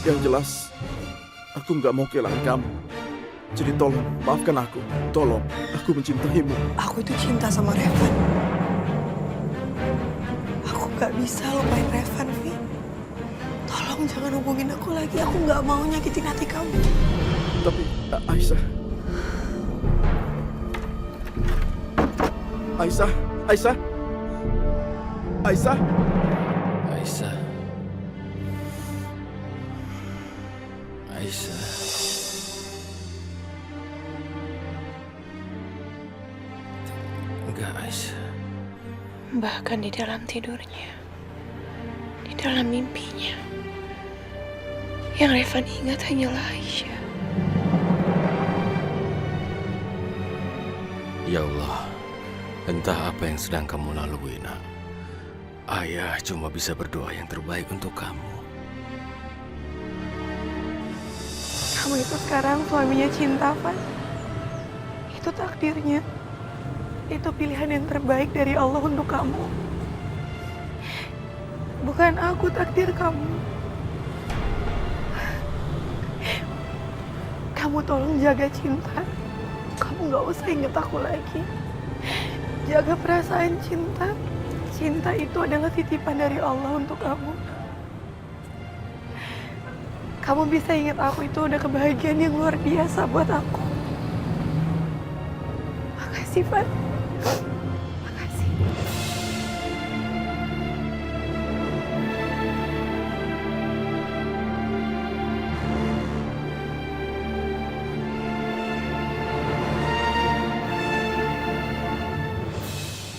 Yang jelas, aku nggak mau kehilangan kamu. Jadi tolong, maafkan aku. Tolong, aku mencintaimu. Aku itu cinta sama Revan. Aku nggak bisa lupain Revan, Vi. Tolong jangan hubungin aku lagi. Aku nggak mau nyakitin hati kamu. Tapi, Aisyah. Aisyah, Aisyah. Aisyah. Aisyah. Aisyah. Enggak, Aisyah. Bahkan di dalam tidurnya, di dalam mimpinya, yang Revan ingat hanyalah Aisyah. Ya Allah, entah apa yang sedang kamu lalui, nak. Ayah cuma bisa berdoa yang terbaik untuk kamu. Kamu itu sekarang suaminya Cinta, Van. Itu takdirnya. Itu pilihan yang terbaik dari Allah untuk kamu. Bukan aku takdir kamu. Kamu tolong jaga Cinta. Kamu gak usah inget aku lagi. Jaga perasaan Cinta. Cinta itu adalah titipan dari Allah untuk kamu. Kamu bisa ingat aku itu udah kebahagiaan yang luar biasa buat aku. Makasih, Van. Makasih.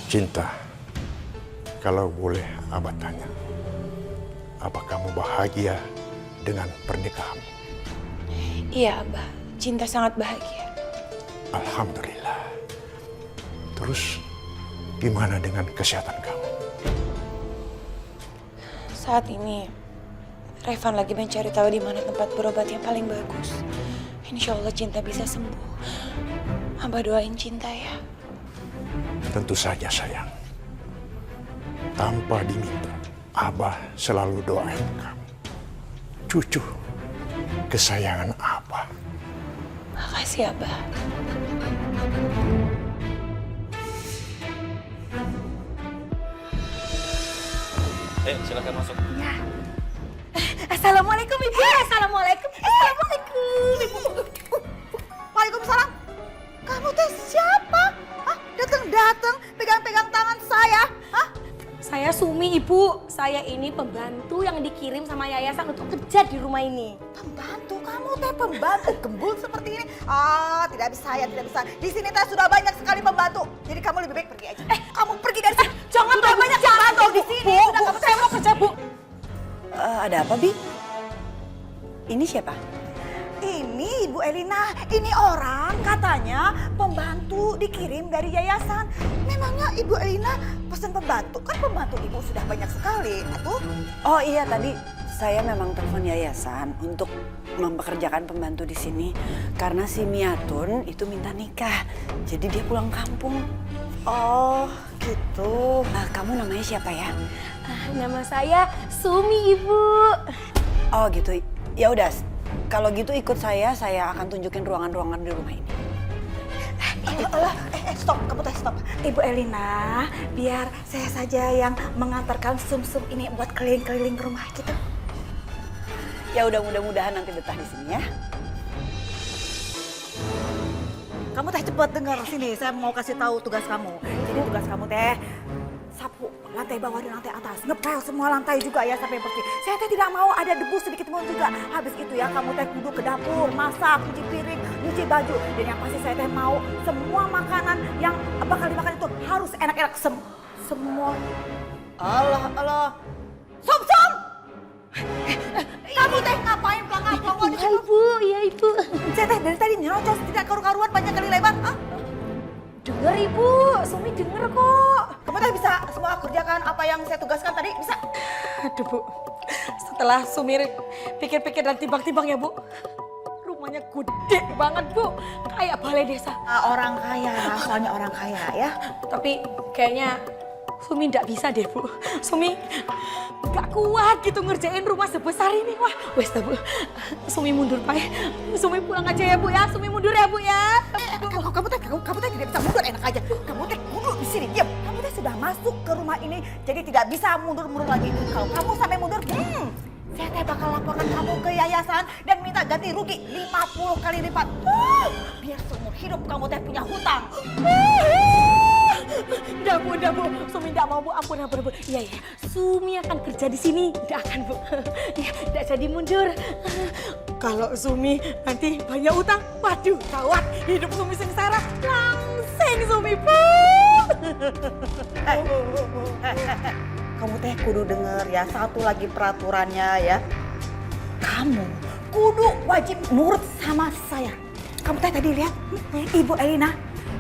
Cinta, kalau boleh Abah tanya, apa kamu bahagia dengan pernikahanmu? Iya, Abah. Cinta sangat bahagia. Alhamdulillah. Terus, gimana dengan kesehatan kamu? Saat ini, Revan lagi mencari tahu di mana tempat berobat yang paling bagus. Insya Allah Cinta bisa sembuh. Abah doain Cinta ya. Tentu saja sayang. Tanpa diminta, Abah selalu doain kamu. Cucu kesayangan Abah. Makasih, Abah. Silakan masuk. Ya. Assalamualaikum Ibu. Assalamualaikum. Assalamualaikum Ibu. Waalaikumsalam. Kamu teh siapa? Hah? Datang-datang pegang-pegang tangan saya. Hah? Saya Sumi Ibu. Saya ini pembantu yang dikirim sama yayasan untuk kerja di rumah ini. Pembantu? Kamu teh pembantu gembul seperti ini? Ah, tidak bisa ya, tidak bisa. Di sini teh sudah banyak sekali pembantu. Jadi kamu lebih baik pergi aja. Kamu pergi dari sini. Jangan sudah banyak pembantu di sini. Sudah kamu saya mau kerja, Bu. Ada apa, Bi? Ini siapa? Ini Ibu Elina, ini orang katanya pembantu dikirim dari yayasan. Memangnya Ibu Elina pesan pembantu? Kan pembantu Ibu sudah banyak sekali. Atuh. Oh iya, tadi saya memang telepon yayasan untuk mempekerjakan pembantu di sini karena si Miatun itu minta nikah. Jadi dia pulang kampung. Oh, gitu. Kamu namanya siapa ya? Nama saya Sumi, Ibu. Oh gitu. Ya udah. Kalau gitu ikut saya akan tunjukin ruangan-ruangan di rumah ini. Stop, kamu teh stop. Ibu Elina, biar saya saja yang mengantarkan sum-sum ini buat keliling-keliling rumah gitu. Ya udah, mudah-mudahan nanti betah di sini ya. Kamu teh cepet dengar sini, saya mau kasih tahu tugas kamu. Jadi tugas kamu teh sapu lantai bawah dan lantai atas, ngepel semua lantai juga ya sampai bersih. Saya teh tidak mau ada debu sedikit pun juga. Habis itu ya kamu teh kudu ke dapur, masak, cuci piring, nyuci baju. Dan yang pasti saya teh mau semua makanan yang bakal dimakan itu harus enak-enak semua. Allah. Som. Kamu teh ngapain pelangak-pelangak di situ? Ibu, iya Ibu. Saya teh dari tadi nyerocos tidak karu-karuan banyak kali lebar. Hah? Dengar Ibu, Sumi denger kok. Kamu teh bisa semua kerjakan apa yang saya tugaskan tadi? Bisa? Aduh Bu, setelah Sumi pikir-pikir dan timbang-timbang ya Bu. Rumahnya gede banget Bu, kayak balai desa. Orang kaya, soalnya orang kaya ya. Tapi kayaknya Sumi ndak bisa deh Bu. Sumi gak kuat gitu ngerjain rumah sebesar ini. Wah, wes dah Bu. Sumi mundur Pak. Sumi pulang aja ya Bu ya. Sumi mundur ya Bu ya. Kamu teh tidak bisa mundur, enak aja. Kamu teh mundur di sini, diam. Kamu teh sudah masuk ke rumah ini, jadi tidak bisa mundur-mundur lagi. Kalau kamu sampai mundur, saya teh bakal laporkan kamu ke yayasan dan minta ganti rugi 50 kali lipat. Biar seumur hidup kamu teh punya hutang. Udah Bu. Sumi ndak mau Bu. Ampun. Iya. Sumi akan kerja di sini. Ndak akan Bu. Iya, ndak jadi mundur. Kalau Sumi nanti banyak utang, waduh gawat. Hidup Sumi sengsara. Langsing Sumi Bu. Kamu teh kudu denger ya, satu lagi peraturannya ya. Kamu kudu wajib nurut sama saya. Kamu teh tadi lihat Ibu Elina,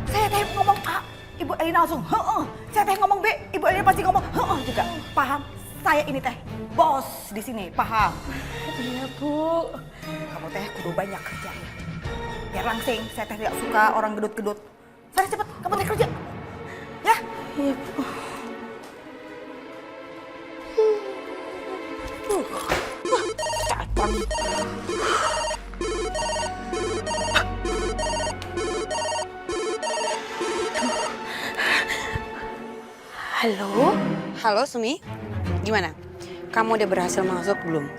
saya teh ngomong A, Ibu Elina langsung heeh. Saya teh ngomong B, Ibu Elina pasti ngomong heeh juga. Paham? Saya ini teh bos di sini, paham? Iya Bu. Kamu teh kudu banyak kerja ya. Biar langsing, saya teh tidak suka orang gedut-gedut. Sana cepet, kamu teh kerja. Ya? Iya Bu. Datang. Halo? Halo Sumi, gimana? Kamu udah berhasil masuk belum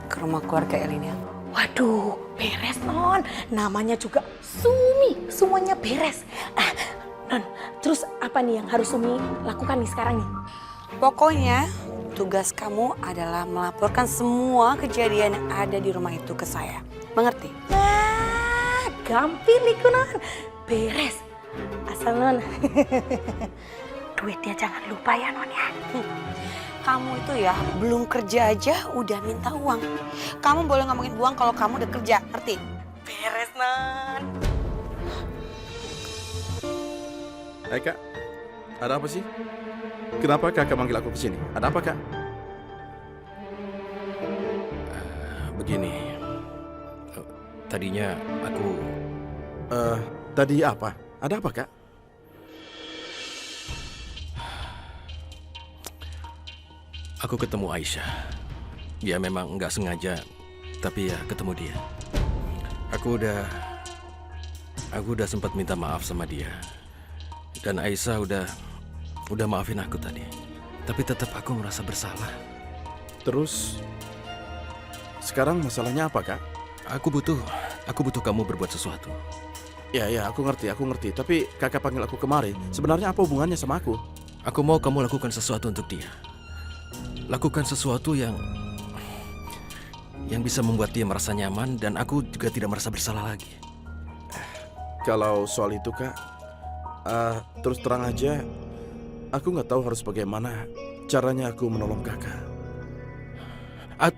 ke rumah keluarga Elina? Waduh, beres Non. Namanya juga Sumi, semuanya beres. Non, terus apa nih yang harus Sumi lakukan nih sekarang nih? Pokoknya tugas kamu adalah melaporkan semua kejadian yang ada di rumah itu ke saya. Mengerti? Nah, gampang nih Non. Beres. Asal Non, duitnya jangan lupa ya Non ya. Kamu itu ya belum kerja aja udah minta uang. Kamu boleh ngomongin uang kalau kamu udah kerja, ngerti? Beres Non. Hai Kak, ada apa sih? Kenapa Kakak manggil aku ke sini? Ada apa Kak? Begini, tadinya aku... Tadi apa? Ada apa Kak? Aku ketemu Aisyah. Ya memang nggak sengaja, tapi ya ketemu dia. Aku udah sempat minta maaf sama dia. Dan Aisyah udah maafin aku tadi. Tapi tetap aku merasa bersalah. Terus, sekarang masalahnya apa Kak? Aku butuh kamu berbuat sesuatu. Ya, aku ngerti. Tapi Kakak panggil aku kemari. Sebenarnya apa hubungannya sama aku? Aku mau kamu lakukan sesuatu untuk dia. Lakukan sesuatu yang bisa membuat dia merasa nyaman dan aku juga tidak merasa bersalah lagi. Kalau soal itu Kak, terus terang aja, aku nggak tahu harus bagaimana caranya aku menolong Kakak.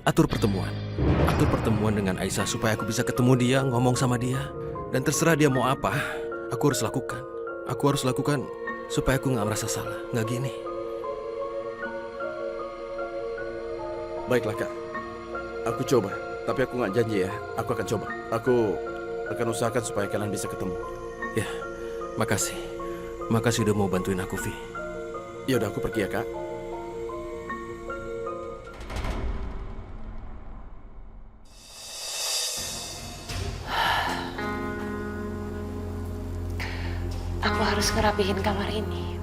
Atur pertemuan dengan Aisyah supaya aku bisa ketemu dia, ngomong sama dia. Dan terserah dia mau apa, aku harus lakukan. Aku harus lakukan supaya aku nggak merasa salah, nggak gini. Baiklah Kak, aku coba. Tapi aku nggak janji ya, aku akan coba. Aku akan usahakan supaya kalian bisa ketemu. Ya, makasih. Makasih udah mau bantuin aku, Vi. Ya udah, aku pergi ya Kak. Aku harus ngerapihin kamar ini.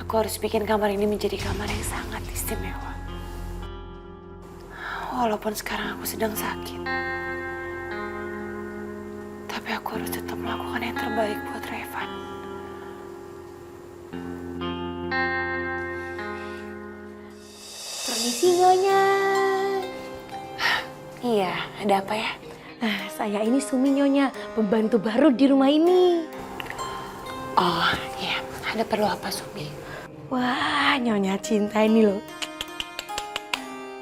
Aku harus bikin kamar ini menjadi kamar yang sangat istimewa. Walaupun sekarang aku sedang sakit. Tapi aku harus tetap melakukan yang terbaik buat Revan. Permisi Nyonya. Iya, ada apa ya? Saya ini Sumi Nyonya, pembantu baru di rumah ini. Oh, iya. Ada perlu apa, Sumi? Wah, Nyonya cinta ini loh.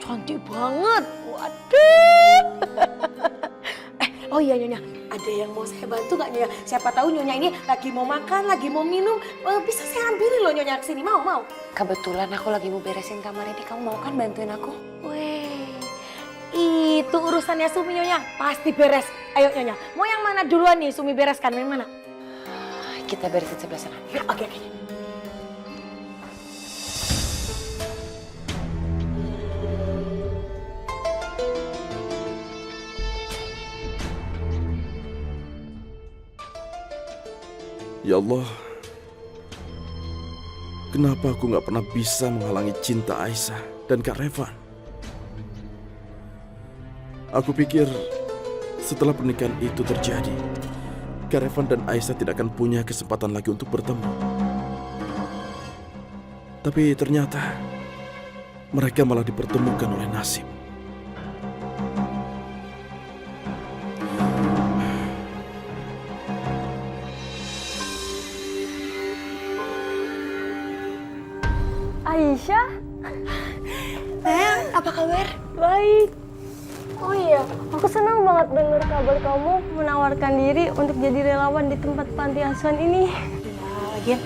Cantik banget. Waduh. Oh iya Nyonya, ada yang mau saya bantu nggak Nyonya? Siapa tahu Nyonya ini lagi mau makan, lagi mau minum. Bisa saya ambilin loh Nyonya kesini, mau? Kebetulan aku lagi mau beresin kamar ini. Kamu mau kan bantuin aku? Weh, itu urusannya Sumi Nyonya. Pasti beres. Ayo Nyonya, mau yang mana duluan nih Sumi bereskan? Yang mana? Kita beresin sebelah sana. Oke. Ya Allah, kenapa aku nggak pernah bisa menghalangi cinta Aisyah dan Kak Revan? Aku pikir setelah pernikahan itu terjadi, Kak Revan dan Aisyah tidak akan punya kesempatan lagi untuk bertemu. Tapi ternyata mereka malah dipertemukan oleh nasib. Aisyah, Sayang, apa kabar? baik. Oh iya, aku senang banget dengar kabar kamu menawarkan diri untuk jadi relawan di tempat panti asuhan ini. Ya, lagian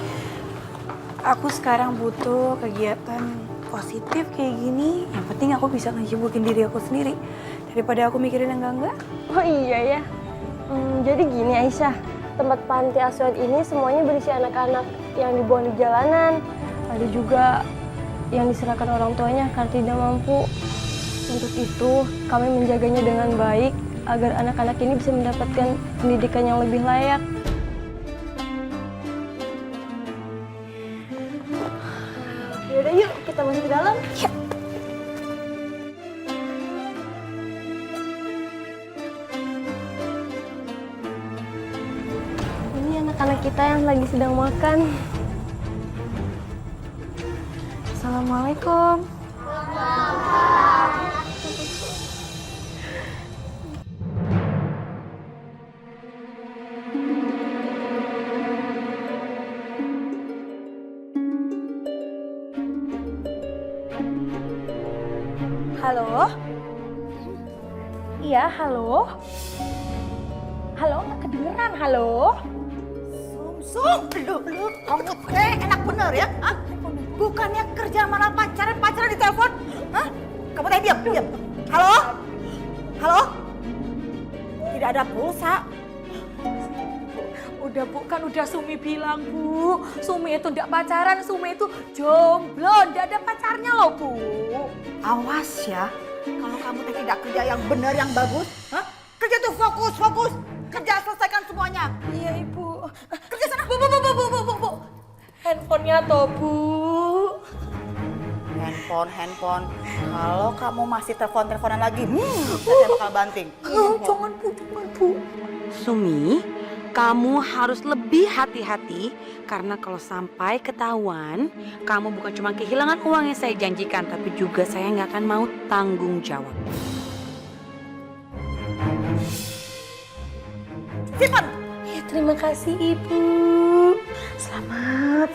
aku sekarang butuh kegiatan positif kayak gini. Yang penting aku bisa ngejibukin diri aku sendiri daripada aku mikirin yang enggak-enggak. Oh iya ya. Jadi gini Aisyah, tempat panti asuhan ini semuanya berisi anak-anak yang dibuang di jalanan. Ada juga yang diserahkan orang tuanya karena tidak mampu. Untuk itu, kami menjaganya dengan baik agar anak-anak ini bisa mendapatkan pendidikan yang lebih layak. Yaudah yuk, kita masuk ke dalam. Ya. Ini anak-anak kita yang lagi sedang makan. Assalamualaikum. Halo? Iya, halo? Halo, nggak kedengeran, halo? Sum, lu, kamu teh enak bener ya? Hah? Bukannya kerja malah pacaran di telepon? Hah? Kamu teh diam. Halo? Halo? Tidak ada pulsa. Udah Bu, kan udah Sumi bilang Bu. Sumi itu nggak pacaran, Sumi itu jomblo, nggak ada pacarnya loh Bu. Awas ya, kalau kamu teh tidak kerja yang benar, yang bagus. Hah? Kerja tuh fokus. Kerja selesaikan semuanya. Iya Ibu. Kerja sana, bu. Handphonenya toh Bu. Handphone. Kalau kamu masih teleponan lagi, saya bakal banting. Jangan Bu. Sumi, kamu harus lebih hati-hati karena kalau sampai ketahuan, kamu bukan cuma kehilangan uang yang saya janjikan, tapi juga saya nggak akan mau tanggung jawab. Simpan. Ya, terima kasih Ibu. Selamat.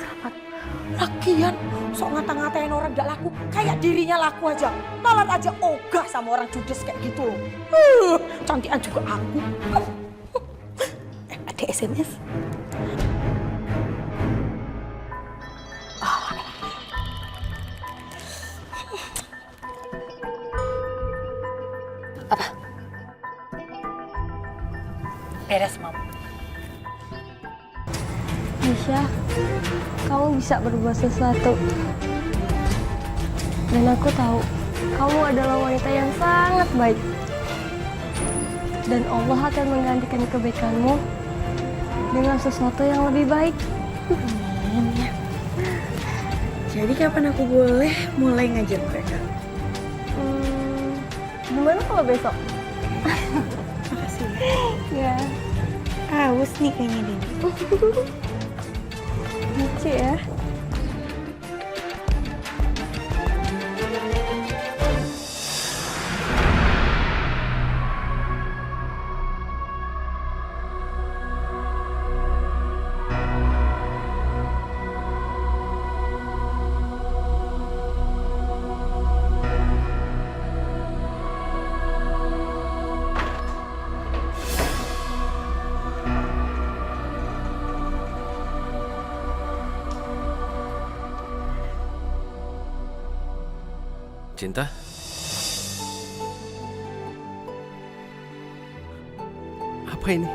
Lagian sok ngata-ngatain orang gak laku, kayak dirinya laku aja. Malah aja ogah sama orang judes kayak gitu loh. Cantikan juga aku. Ada SMS. Beres, Mam. Aisyah, kamu bisa berbuat sesuatu. Dan aku tahu, kamu adalah wanita yang sangat baik. Dan Allah akan menggantikan kebaikanmu dengan sesuatu yang lebih baik. Jadi kapan aku boleh mulai ngajar mereka? Gimana kalau besok? Makasih. Ya, Haus nih kayaknya dia. lucu ya. Cinta? Apa ini?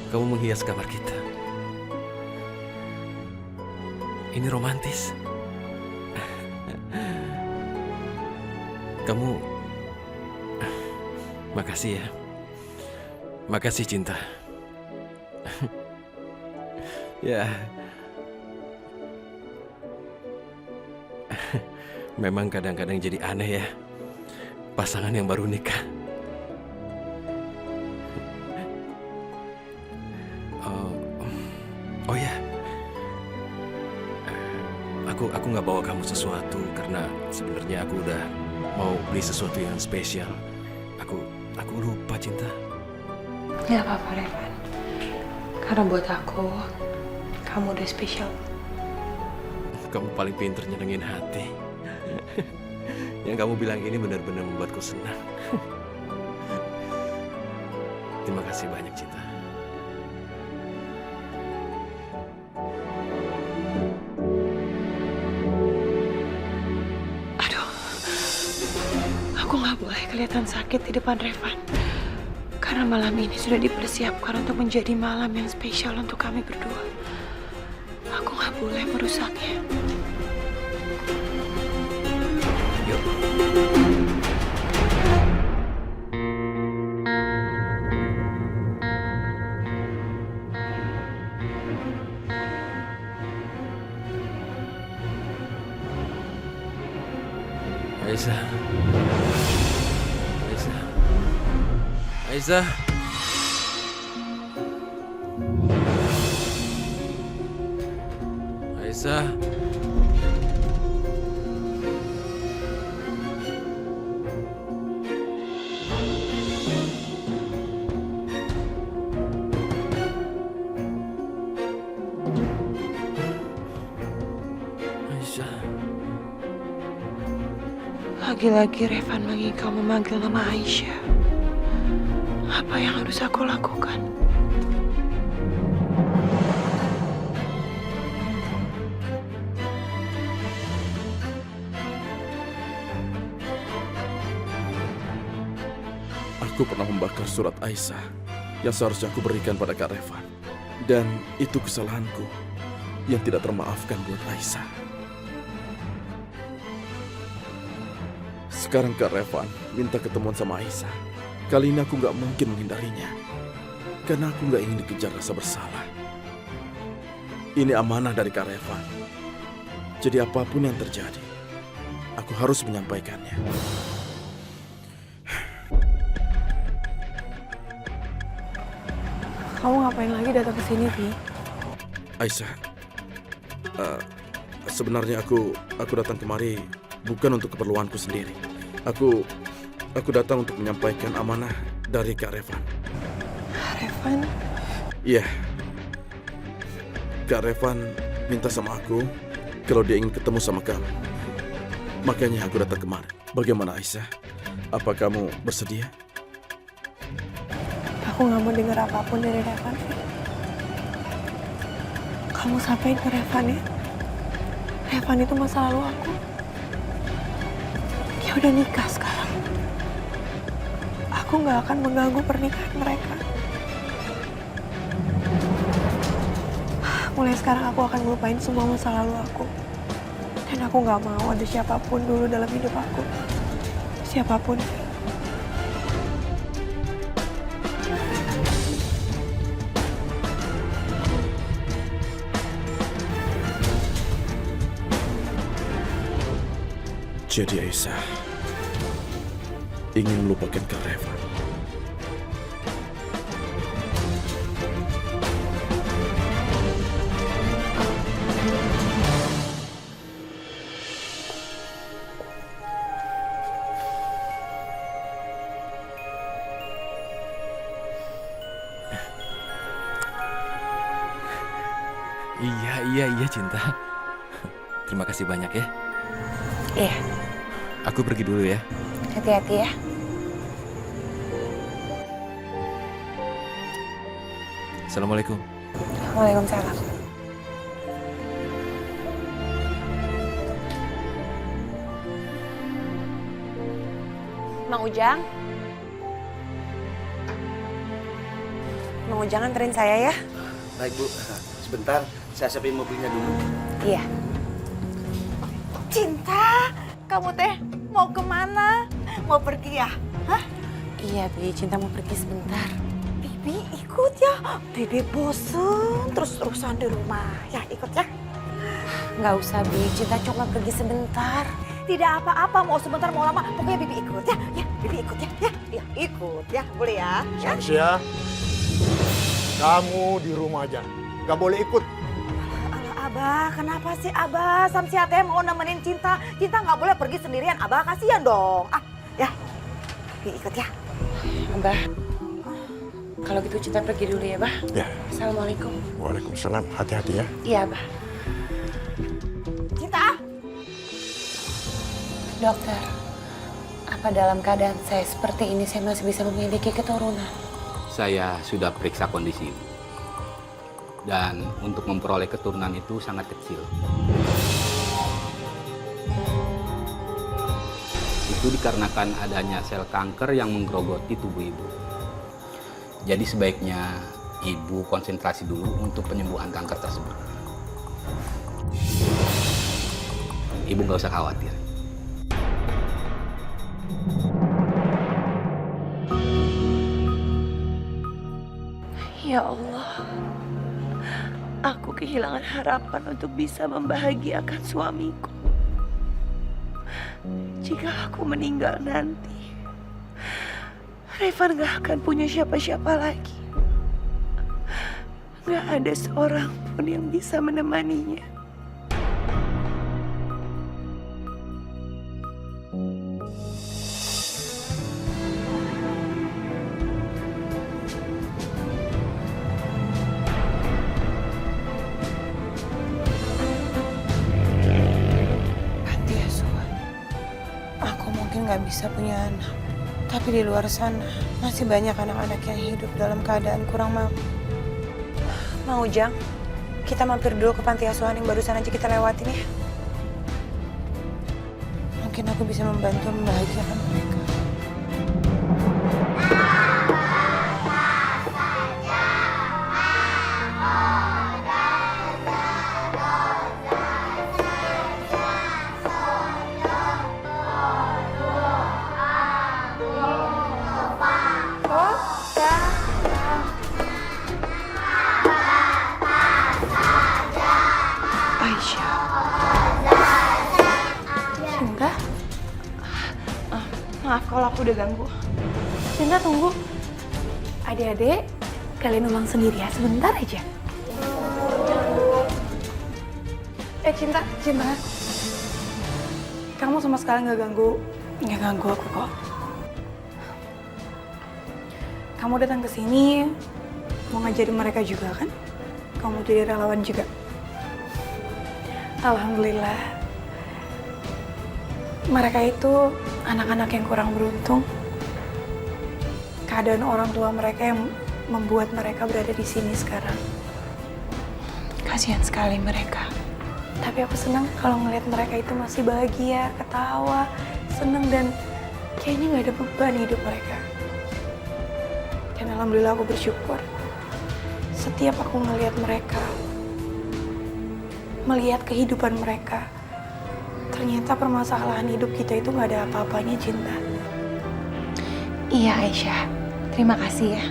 Kamu menghias kamar kita. Ini romantis. Kamu... Makasih ya. Makasih Cinta. Ya. Memang kadang-kadang jadi aneh ya. Pasangan yang baru nikah. Oh ya. Aku nggak bawa kamu sesuatu karena sebenarnya aku udah mau beli sesuatu yang spesial. Aku lupa Cinta. Gak apa-apa, Revan. Karena buat aku, kamu udah spesial. Kamu paling pinter nyenengin hati. Yang kamu bilang ini benar-benar membuatku senang. Terima kasih banyak Cinta. Aduh, aku gak boleh kelihatan sakit di depan Revan. Karena malam ini sudah dipersiapkan untuk menjadi malam yang spesial untuk kami berdua. Aku gak boleh merusaknya. Yuk. Aisyah. Aisyah. Aisyah. Aisyah. Lagi-lagi Revan menginginkan memanggil nama Aisyah. Apa yang harus aku lakukan? Aku pernah membakar surat Aisyah yang seharusnya aku berikan pada Kak Revan. Dan itu kesalahanku yang tidak termaafkan buat Aisyah. Sekarang Kak Revan minta ketemuan sama Aisyah. Kali ini aku gak mungkin menghindarinya. Karena aku gak ingin dikejar rasa bersalah. Ini amanah dari Kak Revan. Jadi apapun yang terjadi, aku harus menyampaikannya. Kamu ngapain lagi datang ke sini, Vi? Aisyah, sebenarnya aku datang kemari bukan untuk keperluanku sendiri. Aku datang untuk menyampaikan amanah dari Kak Revan. Revan? Iya. Kak Revan minta sama aku kalau dia ingin ketemu sama kamu. Makanya aku datang kemari. Bagaimana Aisyah? Apa kamu bersedia? Aku gak mau dengar apapun dari Revan. Kamu sampaikan ke Revan ya. Revan itu masa lalu aku. Dia udah nikah sekarang. Aku gak akan mengganggu pernikahan mereka. Mulai sekarang aku akan melupain semua masa lalu aku. Dan aku gak mau ada siapapun dulu dalam hidup aku. Siapapun. Jadi Aisyah ingin melupakan Kak Revan. Iya Cinta. Terima kasih banyak ya. Iya. Aku pergi dulu ya. Hati-hati ya. Assalamualaikum. Waalaikumsalam. Mang Ujang. Mang Ujang anterin saya ya. Baik Bu, sebentar saya siapin mobilnya dulu. Iya. Cinta, kamu teh mau kemana? Mau pergi ya? Hah? Iya, Bi. Cinta mau pergi sebentar. Bibi ikut ya. Bibi bosen terus-terusan di rumah. Ya ikut ya. Nggak usah, Bi. Cinta cuma pergi sebentar. Tidak apa-apa, mau sebentar mau lama. Pokoknya Bibi ikut ya. Ya, Bibi ikut ya. Ya, ikut ya. Boleh ya. Ya. Samsia, kamu di rumah aja. Gak boleh ikut. Alah, Abah, kenapa sih Abah? Samsia teh mau nemenin Cinta. Cinta nggak boleh pergi sendirian. Abah kasihan dong. Ah, ya. Bibi ikut ya. Abah, kalau gitu Cinta pergi dulu ya, Bah. Ya. Assalamualaikum. Waalaikumsalam. Hati-hati ya. Iya, Bah. Cinta. Dokter, apa dalam keadaan saya seperti ini saya masih bisa memiliki keturunan? Saya sudah periksa kondisi ibu. Dan untuk memperoleh keturunan itu sangat kecil. Itu dikarenakan adanya sel kanker yang menggerogoti tubuh ibu. Jadi sebaiknya ibu konsentrasi dulu untuk penyembuhan kanker tersebut. Ibu nggak usah khawatir. Ya Allah, aku kehilangan harapan untuk bisa membahagiakan suamiku. Jika aku meninggal nanti, Revan gak akan punya siapa-siapa lagi. Gak ada seorang pun yang bisa menemaninya. Panti asuhan. Aku mungkin gak bisa punya anak. Tapi di luar sana masih banyak anak-anak yang hidup dalam keadaan kurang mampu. Mau Ujang, kita mampir dulu ke panti asuhan yang barusan aja kita lewatin ya. Mungkin aku bisa membantu membahagiakan mereka. Cinta? Maaf kalau aku udah ganggu. Cinta tunggu. Adik-adik, kalian ulang sendiri ya, sebentar aja. Cinta. Kamu sama sekali nggak ganggu aku kok. Kamu datang ke sini mau ngajarin mereka juga kan? Kamu jadi relawan juga. Alhamdulillah. Mereka itu anak-anak yang kurang beruntung. Keadaan orang tua mereka yang membuat mereka berada di sini sekarang. Kasihan sekali mereka. Tapi aku senang kalau ngelihat mereka itu masih bahagia, ketawa, senang dan kayaknya nggak ada beban hidup mereka. Dan alhamdulillah aku bersyukur. Setiap aku ngelihat mereka, melihat kehidupan mereka, ternyata permasalahan hidup kita itu nggak ada apa-apanya, Cinta. Iya Aisyah, terima kasih ya.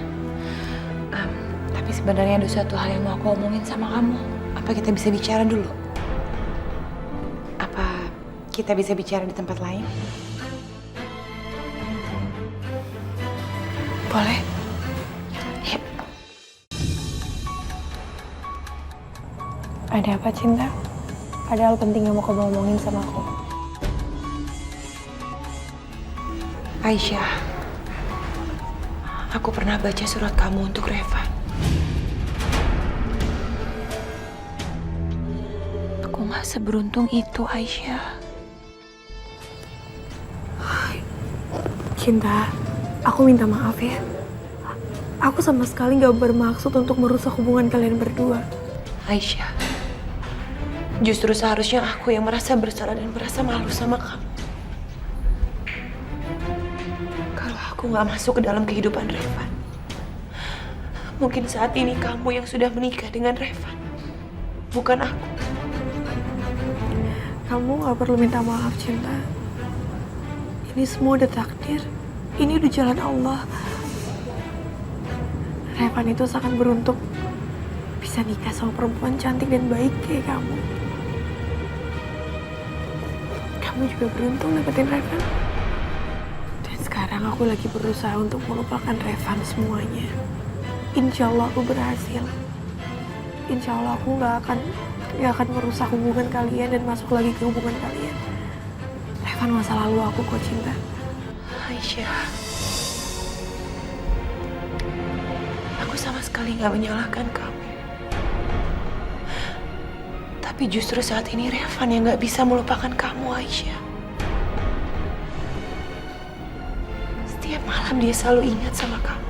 Tapi sebenarnya ada suatu hal yang mau aku omongin sama kamu. Apa kita bisa bicara dulu? Apa kita bisa bicara di tempat lain? Boleh? Yuk. Ada apa, Cinta? Ada hal penting yang mau kamu omongin sama aku. Aisyah, aku pernah baca surat kamu untuk Revan. Aku gak seberuntung itu, Aisyah. Cinta, aku minta maaf ya. Aku sama sekali gak bermaksud untuk merusak hubungan kalian berdua. Aisyah, justru seharusnya aku yang merasa bersalah dan merasa malu sama kamu. Kalau aku gak masuk ke dalam kehidupan Revan, mungkin saat ini kamu yang sudah menikah dengan Revan, bukan aku. Kamu gak perlu minta maaf, Cinta. Ini semua udah takdir. Ini udah jalan Allah. Revan itu sangat beruntung bisa nikah sama perempuan cantik dan baik kayak kamu. Kamu juga beruntung dapetin Revan. Dan sekarang aku lagi berusaha untuk melupakan Revan semuanya. Insya Allah aku berhasil. Insya Allah aku gak akan merusak hubungan kalian dan masuk lagi ke hubungan kalian. Revan masa lalu aku kok, Cinta. Aisyah, aku sama sekali gak menyalahkan kamu. Tapi justru saat ini Revan yang gak bisa melupakan kamu, Aisyah. Setiap malam dia selalu ingat sama kamu.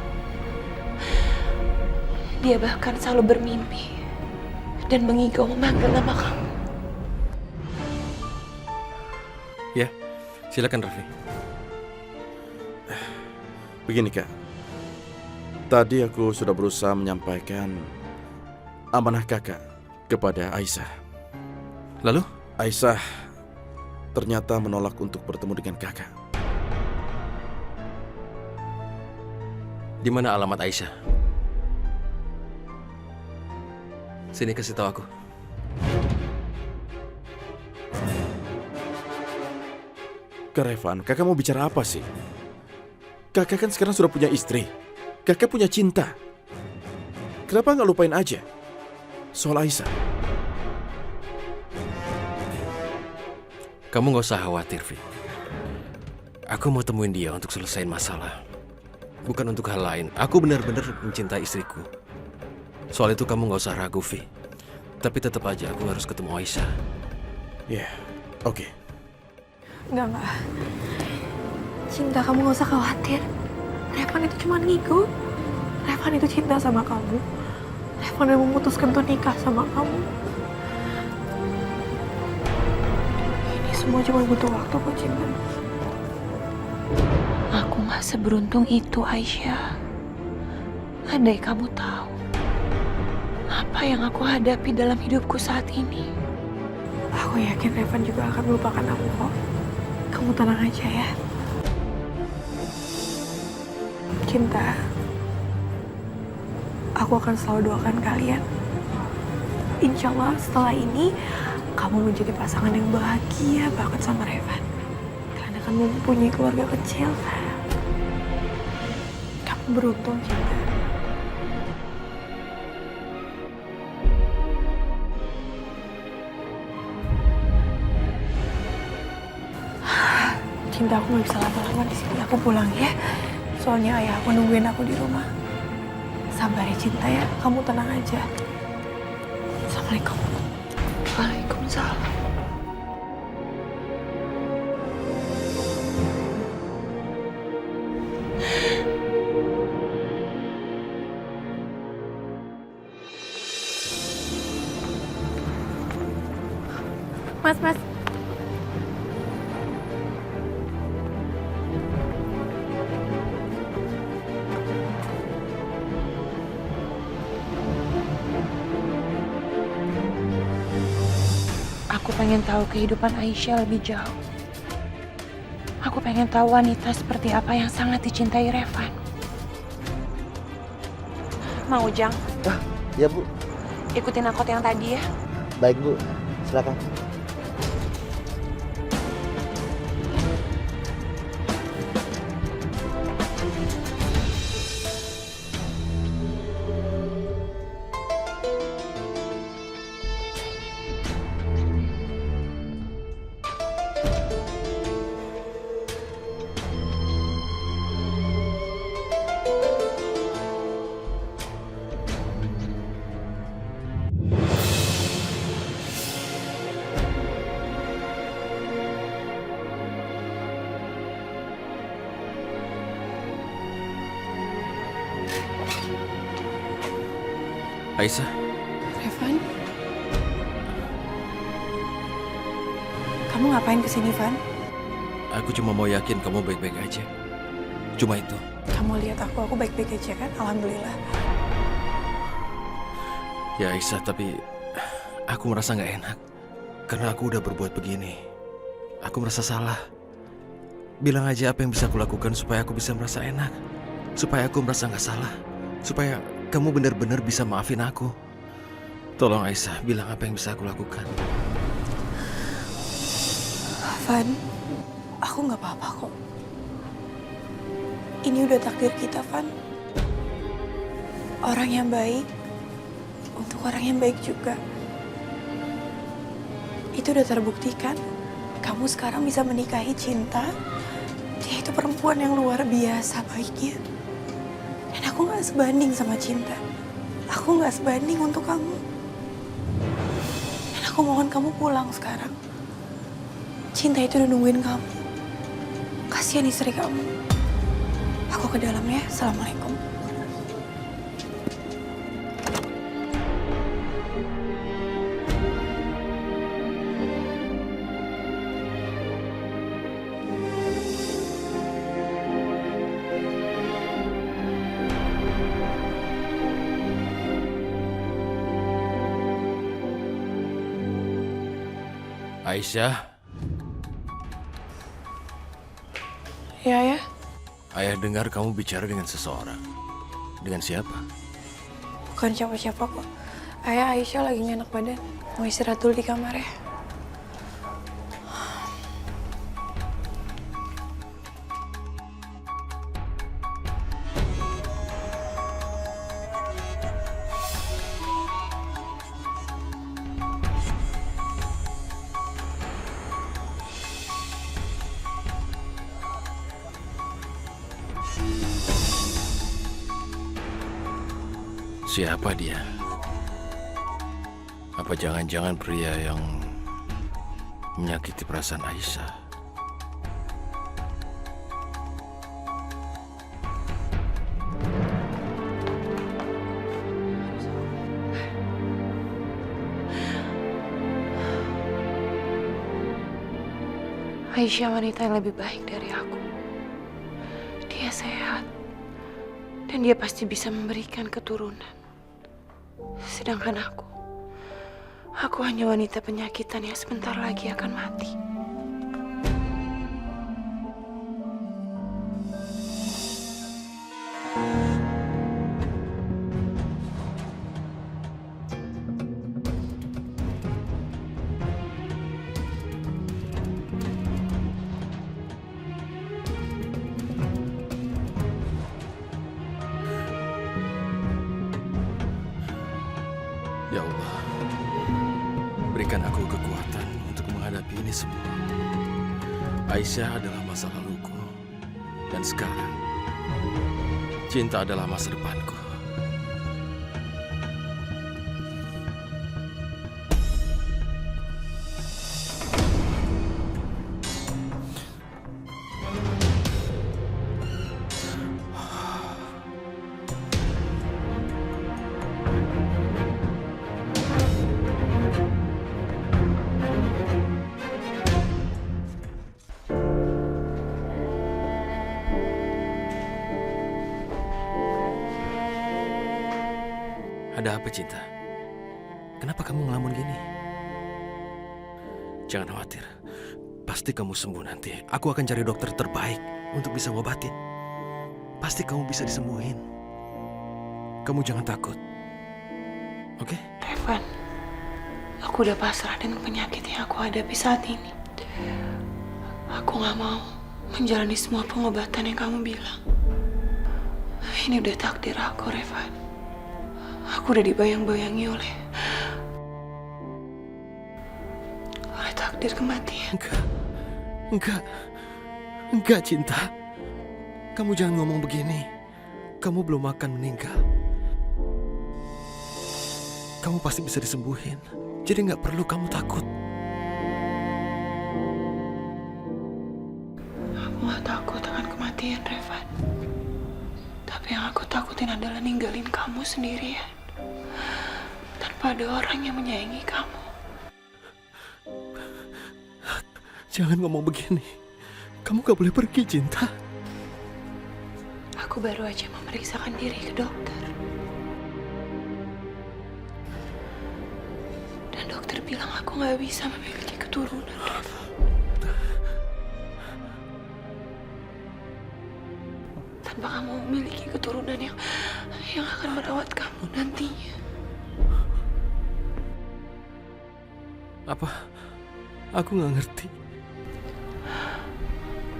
Dia bahkan selalu bermimpi dan mengigau memanggil nama kamu. Ya, silakan Raffi. Begini Kak, tadi aku sudah berusaha menyampaikan amanah kakak kepada Aisyah. Lalu? Aisyah ternyata menolak untuk bertemu dengan kakak. Di mana alamat Aisyah? Sini kasih tahu aku. Kak Revan, kakak mau bicara apa sih? Kakak kan sekarang sudah punya istri. Kakak punya cinta. Kenapa nggak lupain aja soal Aisyah? Kamu nggak usah khawatir, Vi. Aku mau temuin dia untuk selesaiin masalah. Bukan untuk hal lain. Aku benar-benar mencintai istriku. Soal itu kamu nggak usah ragu, Vi. Tapi tetap aja aku harus ketemu Aisyah. Ya, oke. Enggak. Cinta, kamu gak usah khawatir. Revan itu cuma ngigo. Revan itu cinta sama kamu. Revan udah memutuskan untuk nikah sama kamu. Ini semua cuma butuh waktu kok, Cinta. Aku gak seberuntung itu, Aisyah. Andai kamu tahu apa yang aku hadapi dalam hidupku saat ini. Aku yakin Revan juga akan melupakan aku kok. Kamu tenang aja ya. Cinta, aku akan selalu doakan kalian. Insya Allah setelah ini kamu menjadi pasangan yang bahagia banget sama Revan. Kalian akan mempunyai keluarga kecil. Kamu beruntung, Cinta. Cinta, aku gak bisa lama-lama di sini. Aku pulang ya. Soalnya ayah aku nungguin aku di rumah. Sabar ya, Cinta ya. Kamu tenang aja. Assalamualaikum. Waalaikumsalam. Mas. Aku pengen tahu kehidupan Aisyah lebih jauh. Aku pengen tahu wanita seperti apa yang sangat dicintai Revan. Mau, Ujang? Ya Bu, Ikutin angkot yang tadi ya. baik Bu, silakan. Aisyah, Revan? Kamu ngapain kesini, Van? aku cuma mau yakin kamu baik-baik aja. Cuma itu. Kamu lihat aku baik-baik aja kan? Alhamdulillah. Ya Aisyah, tapi aku merasa nggak enak. Karena aku udah berbuat begini. Aku merasa salah. Bilang aja apa yang bisa aku lakukan supaya aku bisa merasa enak. Supaya aku merasa nggak salah. Supaya kamu benar-benar bisa maafin aku. Tolong Aisyah, bilang apa yang bisa aku lakukan. Van, aku nggak apa-apa kok. Ini udah takdir kita, Van. Orang yang baik untuk orang yang baik juga. Itu udah terbuktikan. Kamu sekarang bisa menikahi Cinta. Dia itu perempuan yang luar biasa baiknya. Dan aku nggak sebanding sama Cinta. Aku nggak sebanding untuk kamu. Dan aku mohon kamu pulang sekarang. Cinta itu udah nungguin kamu. Kasihan istri kamu. Aku ke dalam ya. Assalamualaikum. Aisyah, Ya, ya. ayah dengar kamu bicara dengan seseorang. Dengan siapa? Bukan siapa-siapa kok. Ayah Aisyah lagi gak enak badan. Mau istirahat dulu di kamar ya. Siapa dia? Apa jangan-jangan pria yang menyakiti perasaan Aisyah? Aisyah wanita yang lebih baik dari aku. Dia sehat. Dan dia pasti bisa memberikan keturunan. Sedangkan aku hanya wanita penyakitan yang sebentar lagi akan mati. Ya Allah, berikan aku kekuatan untuk menghadapi ini semua. Aisyah adalah masa laluku, dan sekarang Cinta adalah masa depanku. Ada apa, Cinta? Kenapa kamu ngelamun gini? Jangan khawatir. Pasti kamu sembuh nanti. Aku akan cari dokter terbaik untuk bisa ngobatin. Pasti kamu bisa disembuhin. Kamu jangan takut. Oke? Revan, aku udah pasrah dengan penyakit yang aku hadapi saat ini. Aku gak mau menjalani semua pengobatan yang kamu bilang. Ini udah takdir aku, Revan. Aku udah dibayang-bayangi oleh takdir kematian. Enggak, Cinta. Kamu jangan ngomong begini. Kamu belum akan meninggal. Kamu pasti bisa disembuhin. Jadi nggak perlu kamu takut. Aku gak takut akan kematian, Revan. Tapi yang aku takutin adalah ninggalin kamu sendirian. Tanpa ada orang yang menyayangi kamu. Jangan ngomong begini. Kamu gak boleh pergi, Cinta. Aku baru aja memeriksakan diri ke dokter. Dan dokter bilang aku gak bisa memiliki keturunan, Revan. kamu memiliki keturunan yang akan merawat kamu nantinya. Apa? Aku nggak ngerti.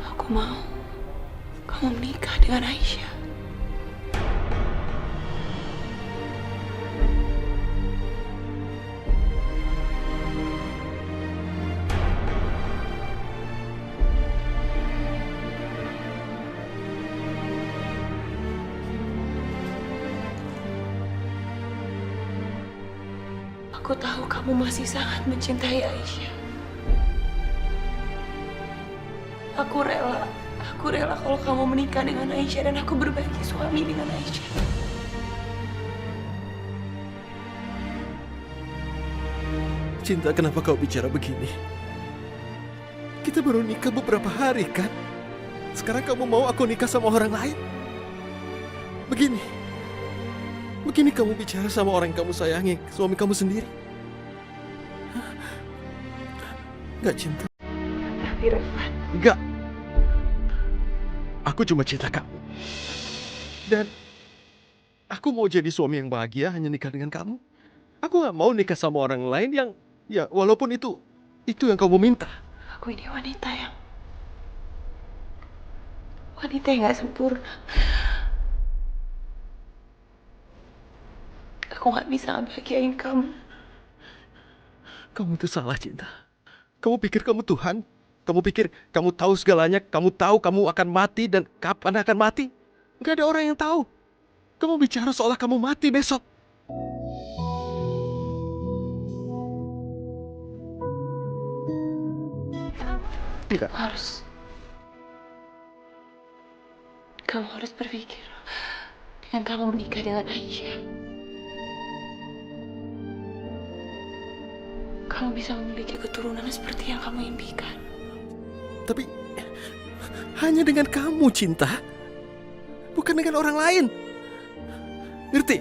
Aku mau kamu menikah dengan Aisyah. Aku tahu kamu masih sangat mencintai Aisyah. Aku rela kalau kamu menikah dengan Aisyah dan aku berbagi suami dengan Aisyah. Cinta, kenapa kau bicara begini? Kita baru nikah beberapa hari, kan? Sekarang kamu mau aku nikah sama orang lain? Begini kamu bicara sama orang yang kamu sayangi, suami kamu sendiri? Hah? Nggak, Cinta. Tapi Revan, Enggak. Aku cuma cinta kamu. Dan aku mau jadi suami yang bahagia hanya nikah dengan kamu. Aku nggak mau nikah sama orang lain yang, ya walaupun itu yang kamu minta. aku ini wanita yang nggak sempurna. Aku nggak bisa bahagiain kamu. Kamu itu salah, Cinta. Kamu pikir kamu Tuhan? Kamu pikir kamu tahu segalanya? Kamu tahu kamu akan mati dan kapan akan mati? Nggak ada orang yang tahu. Kamu bicara seolah kamu mati besok. Enggak. Kamu harus berpikir dengan kamu menikah dengan Aisyah. Kamu bisa memiliki keturunan seperti yang kamu impikan. Tapi hanya dengan kamu, Cinta. Bukan dengan orang lain. Ngerti?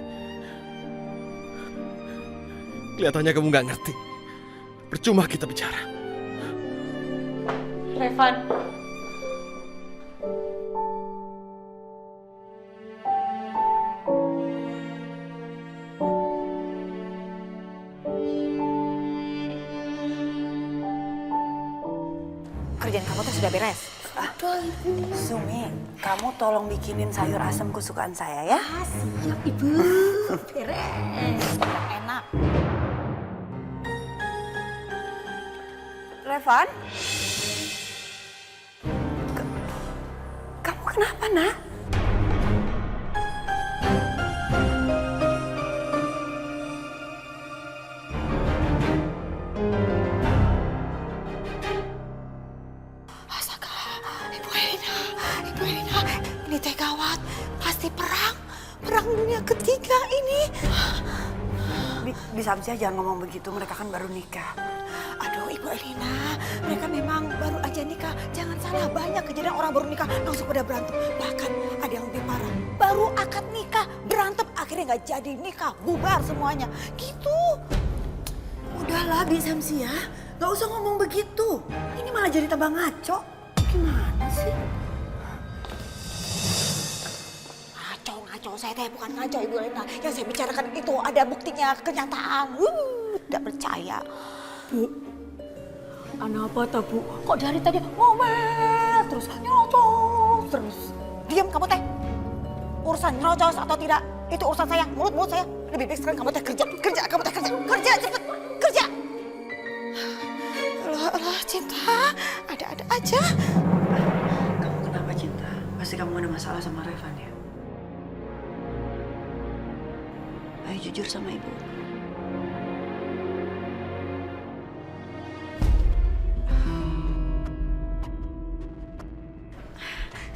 Kelihatannya kamu nggak ngerti. Percuma kita bicara. Revan. Kerjaan kamu tuh sudah beres. Sumi, kamu tolong bikinin sayur asam kesukaan saya ya. Siap Ibu. Beres. Enak. Revan? Kamu kenapa, Nak? Astaga, Ibu Elina, ini teh gawat, pasti perang dunia ketiga ini. Bisa aja jangan ngomong begitu, mereka kan baru nikah. Aduh Ibu Elina, mereka memang baru aja nikah. Jangan salah, banyak kejadian orang baru nikah langsung pada berantem. Bahkan ada yang lebih parah, baru akad nikah berantem, akhirnya nggak jadi nikah, bubar semuanya. Gitu. Udahlah Bi Samsi ya, nggak usah ngomong begitu. Ini malah jadi tambah ngaco. Gimana sih? Ngaco, saya teh bukan ngaco Ibu Elina. Yang saya bicarakan itu ada buktinya, kenyataan. Tidak percaya. Bu, apa toh Bu? Kok dari tadi ngomel terus nyerocos terus? Diam kamu teh. Urusan nyerocos atau tidak, itu urusan saya, mulut saya. Lebih baik sekarang kamu teh kerja, kamu teh kerja cepet, kerja. Alah, Cinta, ada-ada aja. Kamu kenapa, Cinta? Pasti kamu ada masalah sama Revan ya? Ayo jujur sama Ibu.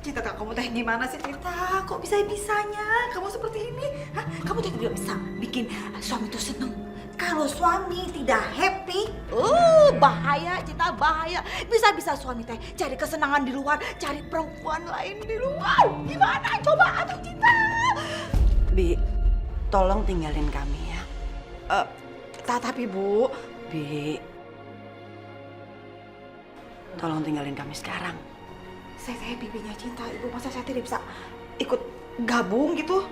Cinta, kamu teh gimana sih Cinta? Kok bisa-bisanya kamu seperti ini? Hah? Kamu teh tidak bisa bikin suami itu seneng. Kalau suami tidak happy, bahaya Cinta, bahaya. Bisa-bisa suami teh cari kesenangan di luar, cari perempuan lain di luar. Gimana? Coba atuh Cinta. Bi, tolong tinggalin kami ya. Tapi Bu, Bi, tolong tinggalin kami sekarang. saya bibinya Cinta, Ibu. Masa saya tidak bisa ikut gabung gitu?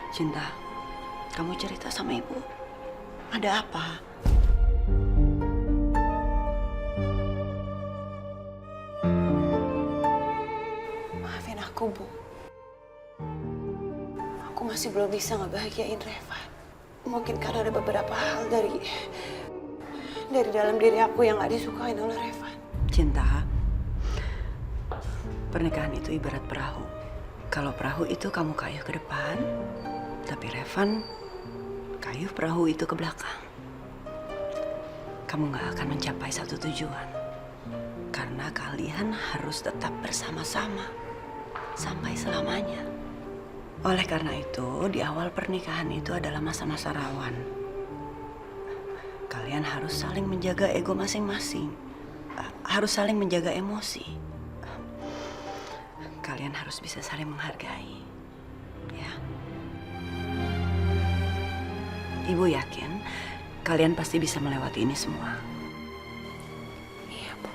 Cinta, kamu cerita sama ibu. Ada apa? Maafin aku, Bu. Aku masih belum bisa ngebahagiain Reva. Mungkin karena ada beberapa hal dari dalam diri aku yang gak disukain oleh Reva. Cinta, pernikahan itu ibarat perahu. Kalau perahu itu kamu kayuh ke depan, tapi Revan kayuh perahu itu ke belakang. Kamu gak akan mencapai satu tujuan. Karena kalian harus tetap bersama-sama sampai selamanya. Oleh karena itu, di awal pernikahan itu adalah masa-masa rawan. Kalian harus saling menjaga ego masing-masing. Harus saling menjaga emosi. Kalian harus bisa saling menghargai. Ya. Ibu yakin kalian pasti bisa melewati ini semua. Iya, Bu.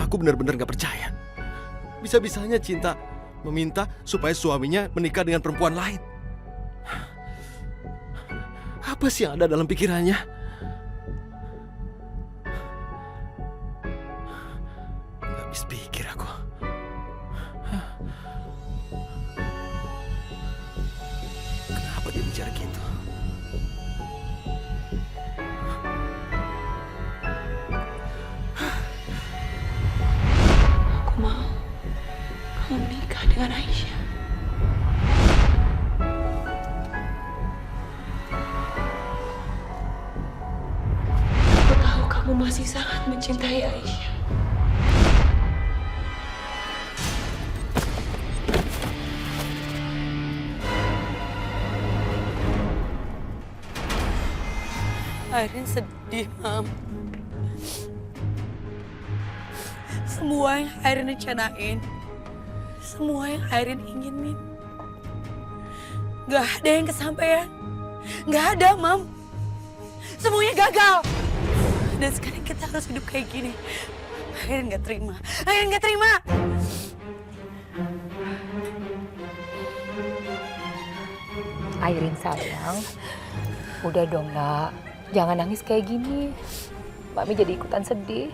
Aku benar-benar gak percaya. Bisa-bisanya Cinta meminta supaya suaminya menikah dengan perempuan lain. Apa sih yang ada dalam pikirannya? Gak habis pikir aku. Kenapa dia bicara gitu? Aku mau kamu menikah dengan Aisyah. Aku tahu kamu masih sangat mencintai Aisyah. Airin sedih, Mam. Semua yang Airin rencanain, semua yang Airin inginin, gak ada yang kesampaian. Gak ada, Mam. Semuanya gagal. Dan sekarang kita harus hidup kayak gini. Airin gak terima. Airin gak terima. Airin sayang, udah dong nak, jangan nangis kayak gini. Mami jadi ikutan sedih.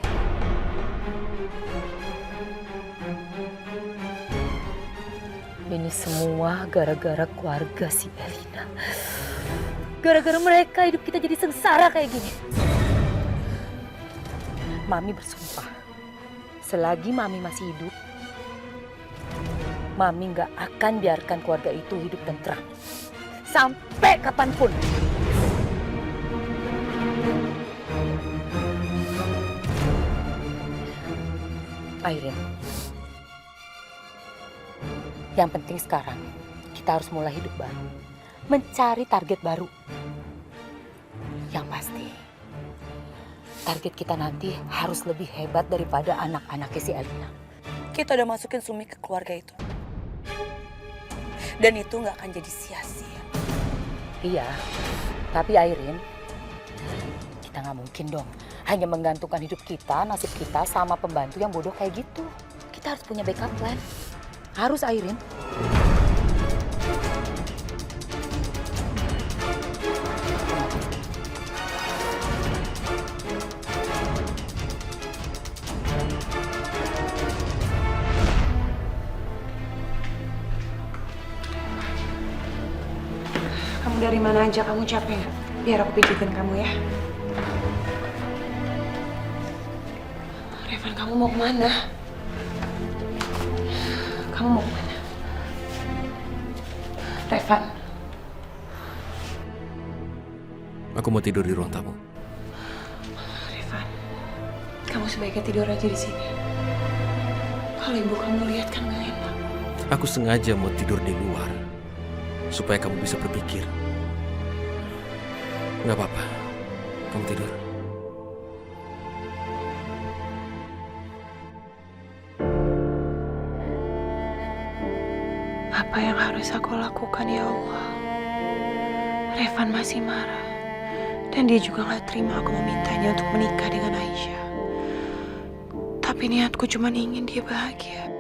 Ini semua gara-gara keluarga si Elina. Gara-gara mereka hidup kita jadi sengsara kayak gini. Mami bersumpah, selagi Mami masih hidup, Mami gak akan biarkan keluarga itu hidup tentram. Sampai kapanpun. Airin, yang penting sekarang kita harus mulai hidup baru, mencari target baru. Yang pasti, target kita nanti harus lebih hebat daripada anak-anaknya si Elina. Kita udah masukin Sumi ke keluarga itu. Dan itu gak akan jadi sia-sia. Iya, tapi Airin, kita nggak mungkin dong hanya menggantungkan hidup kita, nasib kita sama pembantu yang bodoh kayak gitu. Kita harus punya backup plan. Harus, Airin. Kamu dari mana aja? Kamu capek nggak? Biar aku pijitin kamu ya. Revan, kamu mau kemana? Kamu mau kemana? Revan. Aku mau tidur di ruang tamu. Revan, kamu sebaiknya tidur aja di sini. Kalau ibu kamu lihat kan gak enak. Aku sengaja mau tidur di luar supaya kamu bisa berpikir. Nggak apa-apa. Kamu tidur. Apa yang harus aku lakukan ya Allah? Revan masih marah. Dan dia juga gak terima aku memintanya untuk menikah dengan Aisyah. Tapi niatku cuma ingin dia bahagia.